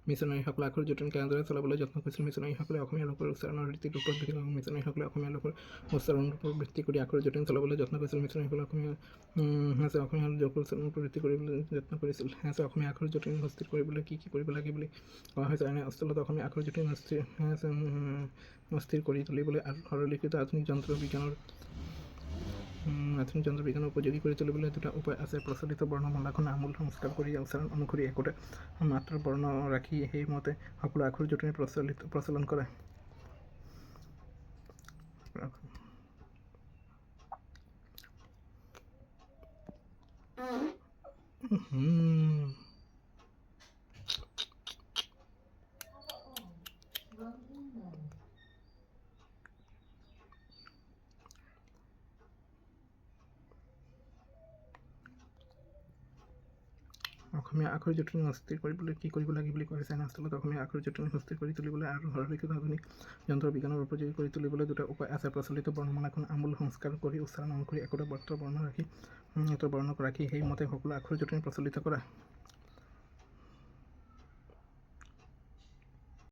মিছনাৰীসকলে আখৰ জটিল কেনেদৰে চলাবলৈ যত্ন কৰিছিল? মিছনাৰীসকলে অসমীয়া লোকৰ উচ্চাৰণৰ ৰীতিৰ ওপৰত ভিত্তি কৰি মিছনাৰীসকলে অসমীয়া লোকৰ উচ্চাৰণৰ ওপৰত ভিত্তি কৰি আখৰ জটিল চলাবলৈ যত্ন কৰিছিল। মিছনাৰীসকলে অসমীয়া লোকৰ উচ্চাৰণৰ ওপৰত ভিত্তি কৰিবলৈ যত্ন কৰিছিল। অসমীয়া আখৰ জটিল স্থিৰ কৰিবলৈ কি কি কৰিব লাগে বুলি কোৱা হৈছে? এনে স্থলত অসমীয়া আখৰ জটিল স্থিৰ কৰি তুলিবলৈ আৰু সৰলীকৃত আধুনিক যন্ত্ৰ বিজ্ঞানৰ উপযোগী কৰি তুলিবলৈ দুটা উপায় আছে। প্ৰচলিত বৰ্ণমালাখন আমূল সংস্কাৰ কৰি উচ্চাৰণ অনুসৰি একোটা মাত্ৰ বৰ্ণ ৰাখি সেইমতে সকলো আখৰ জটিল প্ৰচলন কৰা। অসমীয়া আখৰ জটিল স্থিৰ কৰিবলৈ কি কৰিব লাগে বুলি কোৱা হৈছে? এনেস্থলত অসমীয়া আখৰ জটিল স্থিৰ কৰি তুলিবলৈ আৰু সৰলীকৃত আধুনিক যন্ত্ৰ বিজ্ঞানৰ উপযোগী কৰি তুলিবলৈ দুটা উপায় আছে। প্ৰচলিত বৰ্ণমালাখন আমূল সংস্কাৰ কৰি উচ্চাৰণ অনুসৰি একোটা মাত্ৰ বৰ্ণ ৰাখি সেইমতে সকলো আখৰ জটিল প্ৰচলিত কৰা।